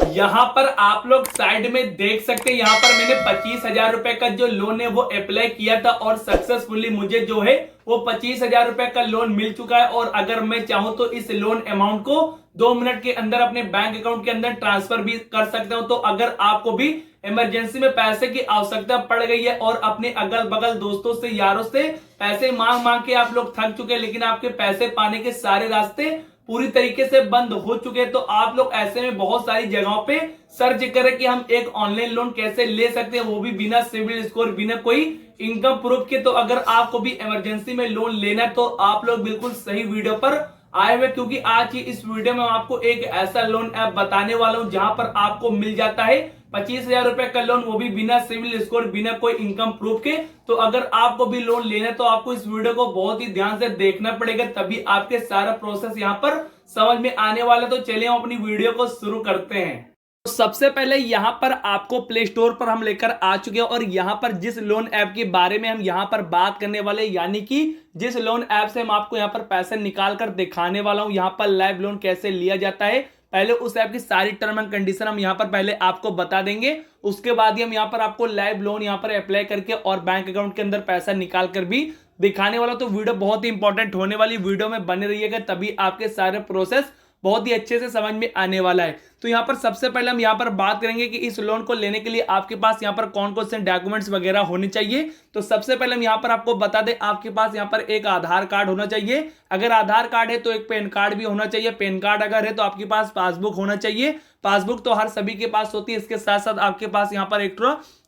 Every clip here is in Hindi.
यहाँ पर आप लोग साइड में देख सकते हैं, यहाँ पर मैंने 25,000 रुपए का जो लोन है वो अप्लाई किया था और सक्सेसफुली मुझे जो है वो 25,000 रुपए का लोन मिल चुका है। और अगर मैं चाहूं तो इस लोन अमाउंट को 2 मिनट के अंदर अपने बैंक अकाउंट के अंदर ट्रांसफर भी कर सकता हूं। तो अगर आपको भी इमरजेंसी में पैसे की आवश्यकता पड़ गई है और अपने अगल बगल दोस्तों से यारों से पैसे मांग मांग के आप लोग थक चुके हैं, लेकिन आपके पैसे पाने के सारे रास्ते पूरी तरीके से बंद हो चुके हैं, तो आप लोग ऐसे में बहुत सारी जगहों पे सर्च करें कि हम एक ऑनलाइन लोन कैसे ले सकते हैं, वो भी बिना सिविल स्कोर, बिना कोई इनकम प्रूफ के। तो अगर आपको भी इमरजेंसी में लोन लेना है तो आप लोग बिल्कुल सही वीडियो पर आए हुए, क्योंकि आज ही इस वीडियो में आपको एक ऐसा लोन ऐप बताने वाला हूं जहां पर आपको मिल जाता है 25,000 रुपए का लोन, वो भी बिना सिविल स्कोर, बिना कोई इनकम प्रूफ के। तो अगर आपको भी लोन लेना है तो आपको इस वीडियो को बहुत ही ध्यान से देखना पड़ेगा, तभी आपके सारा प्रोसेस यहाँ पर समझ में आने वाला। तो चलिए हम अपनी वीडियो को शुरू करते हैं। तो सबसे पहले यहां पर आपको प्ले स्टोर पर हम लेकर आ चुके हैं और यहां पर जिस लोन ऐप के बारे में हम यहां पर बात करने वाले, यानी कि जिस लोन ऐप से हम आपको यहां पर पैसे निकाल कर दिखाने वाला हूं, यहां पर लाइव लोन कैसे लिया जाता है, पहले उस ऐप की सारी टर्म एंड कंडीशन हम यहां पर पहले आपको बता देंगे। उसके बाद ही हम यहां पर आपको लाइव लोन यहां पर अप्लाई करके और बैंक अकाउंट के अंदर पैसा निकाल कर भी दिखाने वाला। तो वीडियो बहुत ही इंपॉर्टेंट होने वाली, वीडियो में बने रहिएगा, तभी आपके सारे प्रोसेस बहुत ही अच्छे से समझ में आने वाला है। तो यहाँ पर सबसे पहले हम यहाँ पर बात करेंगे कि इस लोन को लेने के लिए आपके पास यहाँ पर कौन कौन से डॉक्यूमेंट्स वगैरह होने चाहिए। तो सबसे पहले हम यहाँ पर आपको बता दें, आपके पास यहाँ पर एक आधार कार्ड होना चाहिए। अगर आधार कार्ड है तो एक पैन कार्ड भी होना चाहिए। पैन कार्ड अगर है तो आपके पास पासबुक होना चाहिए। पासबुक तो हर सभी के पास होती है। इसके साथ साथ आपके पास यहाँ पर एक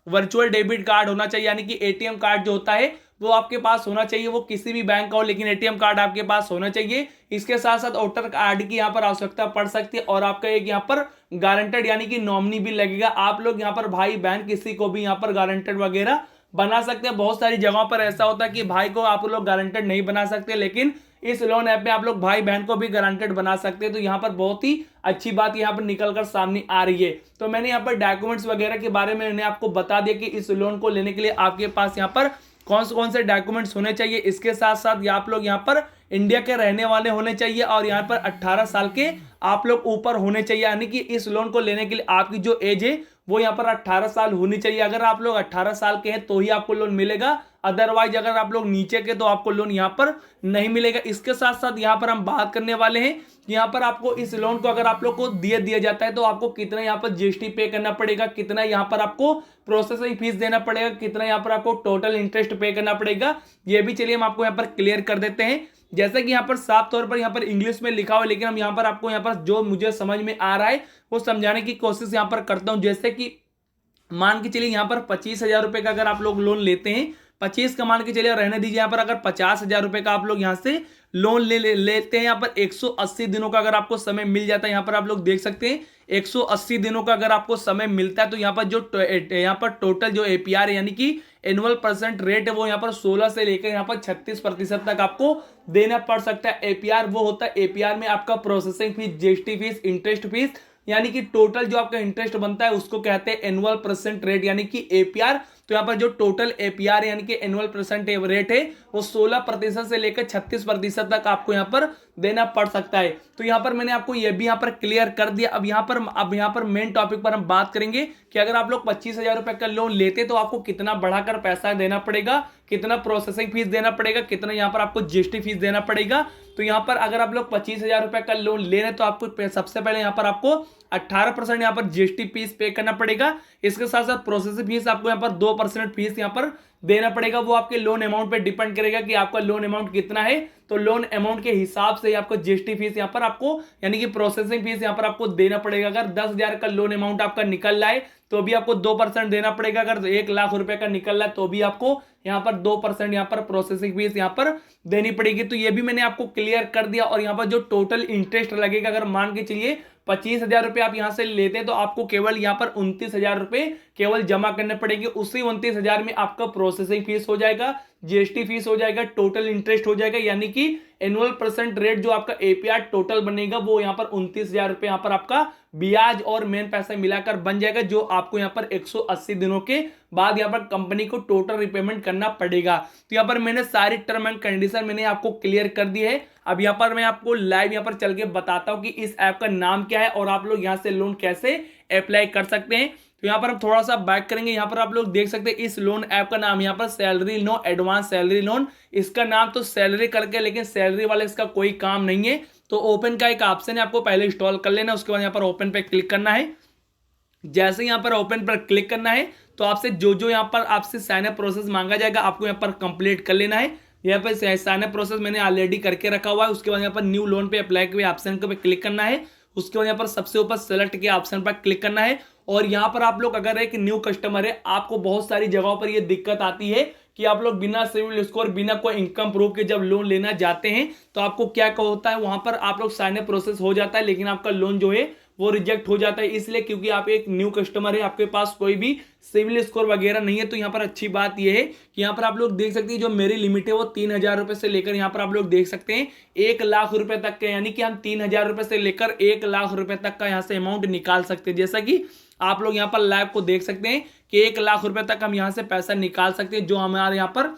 वर्चुअल डेबिट कार्ड होना चाहिए, यानी कि एटीएम कार्ड जो होता है वो आपके पास होना चाहिए। वो किसी भी बैंक का हो, लेकिन एटीएम कार्ड आपके पास होना चाहिए। इसके साथ साथ वोटर कार्ड की यहाँ पर आवश्यकता पड़ सकती है और आपका एक यहाँ पर गारंटेड यानी कि नॉमिनी भी लगेगा। आप लोग यहाँ पर भाई बहन किसी को भी यहाँ पर गारंटेड वगैरह बना सकते हैं। बहुत सारी जगहों पर ऐसा होता है कि भाई को आप लोग गारंटेड नहीं बना सकते, लेकिन इस लोन ऐप में आप लोग भाई बहन को भी गारंटेड बना सकते हैं। तो यहाँ पर बहुत ही अच्छी बात यहाँ पर निकल कर सामने आ रही है। तो मैंने यहाँ पर डॉक्यूमेंट्स वगैरह के बारे में मैंने आपको बता दिया कि इस लोन को लेने के लिए आपके पास यहाँ पर कौन से डॉक्यूमेंट्स होने चाहिए। इसके साथ साथ आप लोग यहाँ पर इंडिया के रहने वाले होने चाहिए और यहाँ पर 18 साल के आप लोग ऊपर होने चाहिए, यानी कि इस लोन को लेने के लिए आपकी जो एज है वो यहाँ पर 18 साल होनी चाहिए। अगर आप लोग 18 साल के हैं तो ही आपको लोन मिलेगा, अदरवाइज अगर आप लोग नीचे के तो आपको लोन यहाँ पर नहीं मिलेगा। इसके साथ साथ यहाँ पर हम बात करने वाले हैं कि यहाँ पर आपको इस लोन को अगर आप लोग को दिया जाता है तो आपको कितना यहाँ पर जीएसटी पे करना पड़ेगा, कितना यहाँ पर आपको प्रोसेसिंग फीस देना पड़ेगा, कितना यहाँ पर आपको टोटल इंटरेस्ट पे करना पड़ेगा, ये भी चलिए हम आपको यहाँ पर क्लियर कर देते हैं। जैसे कि यहाँ पर साफ तौर पर यहाँ पर इंग्लिश में लिखा हुआ है, लेकिन हम यहाँ पर आपको यहाँ पर जो मुझे समझ में आ रहा है वो समझाने की कोशिश यहाँ पर करता हूँ। जैसे कि मान के चलिए यहाँ पर 25,000 रुपए का अगर आप लोग लोन लेते हैं, 25 का मान के चलिए रहने दीजिए, यहाँ पर अगर 50,000 रुपए का आप लोग यहाँ से लोन लेते हैं, यहाँ पर 180 दिनों का अगर आपको समय मिल जाता है, यहाँ पर आप लोग देख सकते हैं 180 दिनों का अगर आपको समय मिलता है तो यहाँ पर जो यहाँ पर टोटल जो एपीआर है यानी कि एनुअल परसेंट रेट है वो यहाँ पर 16 से लेकर यहाँ पर 36% तक आपको देना पड़ सकता है। एपीआर वो होता है, एपीआर में आपका processing fees, GST fees, interest fees, यानी कि टोटल जो आपका इंटरेस्ट बनता है उसको कहते हैं एनुअल परसेंट रेट यानी कि एपीआर। तो यहाँ पर जो टोटल एपीआर यानी कि एनुअल परसेंट रेट है वो 16% से लेकर 36% तक आपको यहाँ पर देना पड़ सकता है। तो यहाँ पर मैंने आपको ये भी यहाँ पर क्लियर कर दिया। अब यहाँ पर मेन टॉपिक पर हम बात करेंगे कि अगर आप लोग 25,000 रुपए का लोन लेते तो आपको कितना बढ़ाकर पैसा देना पड़ेगा, कितना प्रोसेसिंग फीस देना पड़ेगा, कितना यहाँ पर आपको जीएसटी फीस देना पड़ेगा। तो यहाँ पर अगर आप लोग 25,000 रुपए का लोन ले रहे हैं तो आपको सबसे पहले यहाँ पर आपको 18% यहाँ पर जीएसटी फीस पे करना पड़ेगा। इसके साथ साथ प्रोसेसिंग फीस आपको यहाँ पर 2% फीस यहाँ पर देना पड़ेगा। वो आपके लोन अमाउंट पे डिपेंड करेगा कि आपका लोन अमाउंट कितना है, तो लोन अमाउंट के हिसाब से आपको जीएसटी फीस यहाँ पर आपको यानी कि प्रोसेसिंग फीस यहाँ पर आपको देना पड़ेगा। अगर 10,000 का लोन अमाउंट आपका निकल रहा है तो भी आपको 2% देना पड़ेगा। अगर 1,00,000 रुपए का निकल रहा है तो भी आपको यहाँ पर 2% यहाँ पर प्रोसेसिंग फीस यहाँ पर देनी पड़ेगी। तो ये भी मैंने आपको क्लियर कर दिया। और यहाँ पर जो टोटल इंटरेस्ट लगेगा, अगर मान के चलिए 25,000 रुपए आप यहां से लेते हैं तो आपको केवल यहां पर 29,000 रुपए केवल जमा करने पड़ेंगे। उसी 29,000 में आपका प्रोसेसिंग फीस हो जाएगा, जीएसटी फीस हो जाएगा, टोटल इंटरेस्ट हो जाएगा, यानी कि एनुअल परसेंट रेट जो आपका एपीआर टोटल बनेगा वो यहाँ पर 29,000 रुपए यहाँ पर आपका ब्याज और मेन पैसा मिलाकर बन जाएगा, जो आपको यहाँ पर 180 दिनों के बाद यहाँ पर कंपनी को टोटल रिपेमेंट करना पड़ेगा। तो यहाँ पर मैंने सारी टर्म एंड कंडीशन मैंने आपको क्लियर कर दी है। अब यहाँ पर मैं आपको लाइव यहाँ पर चल के बताता हूँ कि इस ऐप का नाम क्या है और आप लोग यहाँ से लोन कैसे अप्लाई कर सकते हैं। तो यहाँ पर हम थोड़ा सा बैक करेंगे, यहाँ पर आप लोग देख सकते हैं इस लोन ऐप का नाम यहाँ पर salary no advance salary loan, इसका नाम तो सैलरी करके, लेकिन सैलरी वाला इसका कोई काम नहीं है। तो ओपन का एक ऑप्शन है, आपको पहले इंस्टॉल कर लेना, उसके बाद यहाँ पर ओपन पे क्लिक करना है। जैसे यहाँ पर ओपन पर क्लिक करना है तो आपसे जो जो यहाँ पर आपसे साइन अप प्रोसेस मांगा जाएगा आपको यहाँ पर कंप्लीट कर लेना है। यहाँ पर साइन अप प्रोसेस मैंने ऑलरेडी करके रखा हुआ है। उसके बाद यहाँ पर न्यू लोन पे अप्लाई के ऑप्शन पे क्लिक करना है। उसके बाद यहाँ पर सबसे ऊपर सेलेक्ट के ऑप्शन पर क्लिक करना है। और यहाँ पर आप लोग अगर एक न्यू कस्टमर है, आपको बहुत सारी जगहों पर ये दिक्कत आती है कि आप लोग बिना सिविल स्कोर, बिना कोई इनकम प्रूफ के जब लोन लेना जाते हैं तो आपको क्या होता है, वहां पर आप लोग साइन अप प्रोसेस हो जाता है लेकिन आपका लोन जो है वो रिजेक्ट हो जाता है। इसलिए क्योंकि आप एक न्यू कस्टमर है, आपके पास कोई भी सिविल स्कोर वगैरह नहीं है। तो यहाँ पर अच्छी बात यह है कि यहाँ पर आप लोग देख सकते हैं जो मेरी लिमिट है वो 3,000 रुपए से लेकर यहाँ पर आप लोग देख सकते हैं 1 लाख रुपए तक के, यानी कि हम 3,000 रुपए से लेकर 1 लाख रुपए तक का यहाँ से अमाउंट निकाल सकते हैं। जैसा कि आप लोग यहाँ पर लाइव को देख सकते हैं कि 1 लाख रुपए तक हम यहाँ से पैसा निकाल सकते हैं, जो हमारे यहाँ पर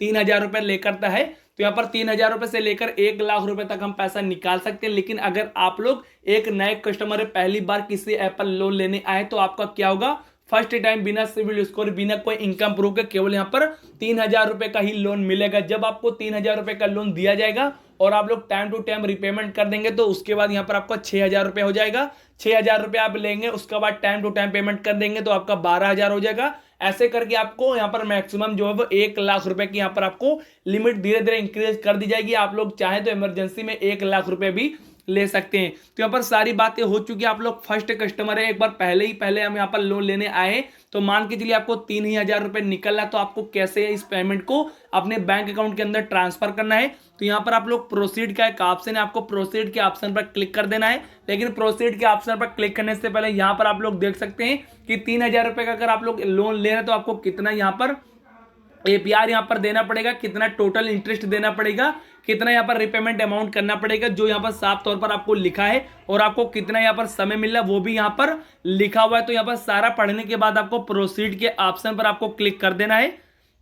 3,000 रुपए लेकर है। तो यहाँ पर 3,000 रुपए से लेकर 1 लाख रुपए तक हम पैसा निकाल सकते हैं। लेकिन अगर आप लोग एक नए कस्टमर है, पहली बार किसी ऐप पर लोन लेने आए, तो आपका क्या होगा, फर्स्ट टाइम बिना सिविल स्कोर, बिना कोई इनकम प्रूफ के केवल यहाँ पर 3,000 रुपए का ही लोन मिलेगा। जब आपको 3,000 रुपए का लोन दिया जाएगा और आप लोग टाइम टू टाइम रिपेमेंट कर देंगे तो उसके बाद यहाँ पर आपका 6,000 रुपए हो जाएगा। 6,000 रुपए आप लेंगे, उसके बाद टाइम टू टाइम पेमेंट कर देंगे तो आपका 12,000 हो जाएगा। ऐसे करके आपको यहाँ पर मैक्सिमम जो है वो 1 लाख रुपए की यहाँ पर आपको लिमिट धीरे धीरे इंक्रीज कर दी जाएगी। आप लोग चाहे तो इमरजेंसी में 1 लाख रुपए भी ले सकते हैं। तो यहाँ पर सारी बातें हो चुकी है। आप लोग फर्स्ट कस्टमर है, एक बार पहले हम यहाँ पर लोन लेने आए, तो मान के चलिए आपको 3,000 रुपए निकलना, तो आपको कैसे इस पेमेंट को अपने बैंक अकाउंट के अंदर ट्रांसफर करना है। तो यहाँ पर आप लोग प्रोसीड का एक ऑप्शन है, आपको प्रोसीड के ऑप्शन पर क्लिक कर देना है। लेकिन प्रोसीड के ऑप्शन पर क्लिक करने से पहले यहाँ पर आप लोग देख सकते हैं कि 3,000 रुपए का अगर आप लोग लोन ले रहे हैं तो आपको कितना यहाँ पर एपीआर यहाँ पर देना पड़ेगा, कितना टोटल इंटरेस्ट देना पड़ेगा, कितना यहाँ पर रिपेमेंट अमाउंट करना पड़ेगा, जो यहाँ पर साफ तौर पर आपको लिखा है, और आपको कितना यहाँ पर समय मिल रहा है वो भी यहाँ पर लिखा हुआ है। तो यहाँ पर सारा पढ़ने के बाद आपको प्रोसीड के ऑप्शन पर आपको क्लिक कर देना है।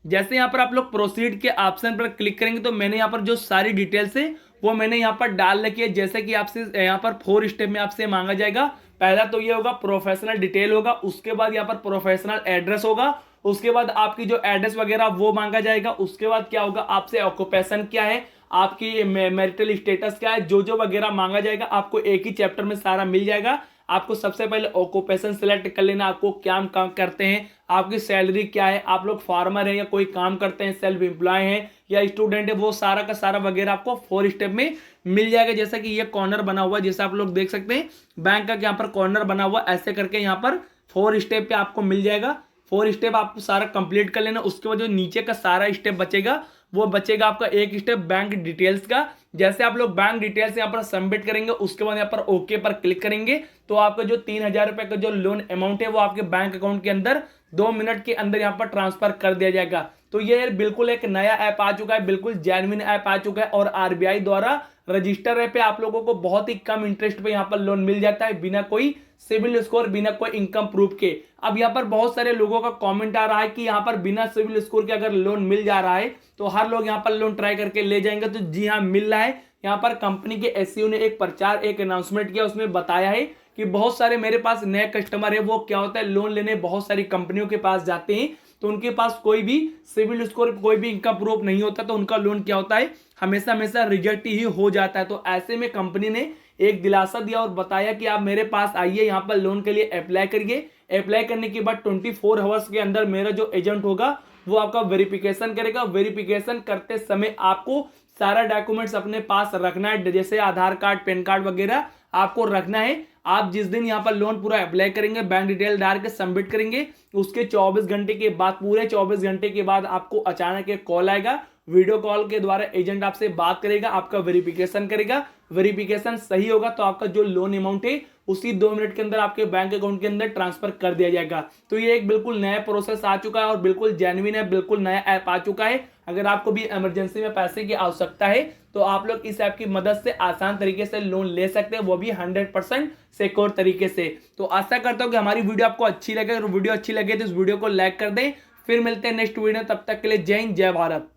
जैसे यहाँ पर आप लोग प्रोसीड के ऑप्शन पर क्लिक करेंगे तो मैंने यहाँ पर जो सारी डिटेल्स है वो मैंने यहाँ पर डाल रखी है। जैसे कि आपसे यहाँ पर 4 स्टेप में आपसे मांगा जाएगा। पहला तो ये होगा प्रोफेशनल डिटेल होगा, उसके बाद यहाँ पर प्रोफेशनल एड्रेस होगा, उसके बाद आपकी जो एड्रेस वगैरह वो मांगा जाएगा, उसके बाद क्या होगा, आपसे ऑक्यूपेशन क्या है, आपकी मैरिटल स्टेटस क्या है, जो जो वगैरह मांगा जाएगा आपको एक ही चैप्टर में सारा मिल जाएगा। आपको सबसे पहले ऑक्यूपेशन सिलेक्ट कर लेना, आपको क्या काम करते हैं, आपकी सैलरी क्या है, आप लोग फार्मर हैं या कोई काम करते हैं, सेल्फ एम्प्लॉय हैं या स्टूडेंट है, वो सारा का सारा वगैरह आपको 4 स्टेप में मिल जाएगा। जैसा कि ये कॉर्नर बना हुआ है, जैसे आप लोग देख सकते हैं बैंक का यहाँ पर कॉर्नर बना हुआ, ऐसे करके यहाँ पर 4 स्टेप पे आपको मिल जाएगा। 4 स्टेप आपको सारा कंप्लीट कर लेना। उसके बाद जो नीचे का सारा स्टेप बचेगा वो बचेगा आपका एक स्टेप बैंक डिटेल्स का। जैसे आप लोग बैंक डिटेल्स यहाँ पर सबमिट करेंगे, उसके बाद यहाँ पर ओके पर क्लिक करेंगे तो आपका जो 3,000 रुपए का जो लोन अमाउंट है वो आपके बैंक अकाउंट के अंदर 2 मिनट के अंदर यहाँ पर ट्रांसफर कर दिया जाएगा। तो ये बिल्कुल एक नया ऐप आ चुका है, बिल्कुल जेन्युइन ऐप आ चुका है और आरबीआई द्वारा रजिस्टर ऐप पे आप लोगों को बहुत ही कम इंटरेस्ट पे यहाँ पर लोन मिल जाता है, बिना कोई सिविल स्कोर, बिना कोई इनकम प्रूफ के। अब यहाँ पर बहुत सारे लोगों का कमेंट आ रहा है कि यहाँ पर बिना सिविल स्कोर के अगर लोन मिल जा रहा है तो हर लोग यहाँ पर लोन ट्राई करके ले जाएंगे। तो जी हाँ, मिल रहा है। यहाँ पर कंपनी के एसईओ ने एक प्रचार, एक अनाउंसमेंट किया, उसमें बताया है कि बहुत सारे मेरे पास नए कस्टमर है, वो क्या होता है लोन लेने बहुत सारी कंपनियों के पास जाते हैं तो उनके पास कोई भी सिविल स्कोर, कोई भी इनकम प्रूफ नहीं होता, तो उनका लोन क्या होता है, हमेशा रिजेक्ट ही हो जाता है। तो ऐसे में कंपनी ने एक दिलासा दिया और बताया कि आप मेरे पास आइए, यहाँ पर लोन के लिए अप्लाई करिए। अप्लाई करने के बाद 24 आवर्स के अंदर मेरा जो एजेंट होगा वो आपका वेरिफिकेशन करेगा। वेरिफिकेशन करते समय आपको सारा डॉक्यूमेंट्स अपने पास रखना है, जैसे आधार कार्ड, पैन कार्ड वगैरह आपको रखना है। आप जिस दिन यहाँ पर लोन पूरा अप्लाई करेंगे, बैंक डिटेल डाल के सबमिट करेंगे, उसके 24 घंटे के बाद, पूरे 24 घंटे के बाद आपको अचानक एक कॉल आएगा। वीडियो कॉल के द्वारा एजेंट आपसे बात करेगा, आपका वेरिफिकेशन करेगा। वेरिफिकेशन सही होगा तो आपका जो लोन अमाउंट है उसी 2 मिनट के अंदर आपके बैंक अकाउंट के अंदर ट्रांसफर कर दिया जाएगा। तो ये एक बिल्कुल नया प्रोसेस आ चुका है और बिल्कुल जेन्युइन है, बिल्कुल नया ऐप आ चुका है। अगर आपको भी इमरजेंसी में पैसे की आवश्यकता है तो आप लोग इस ऐप की मदद से आसान तरीके से लोन ले सकते हैं, वो भी 100% सिक्योर तरीके से। तो आशा करता हूँ कि हमारी वीडियो आपको अच्छी लगे। अगर वीडियो अच्छी लगे तो इस वीडियो को लाइक कर दें। फिर मिलते हैं नेक्स्ट वीडियो, तब तक के लिए जय हिंद, जय भारत।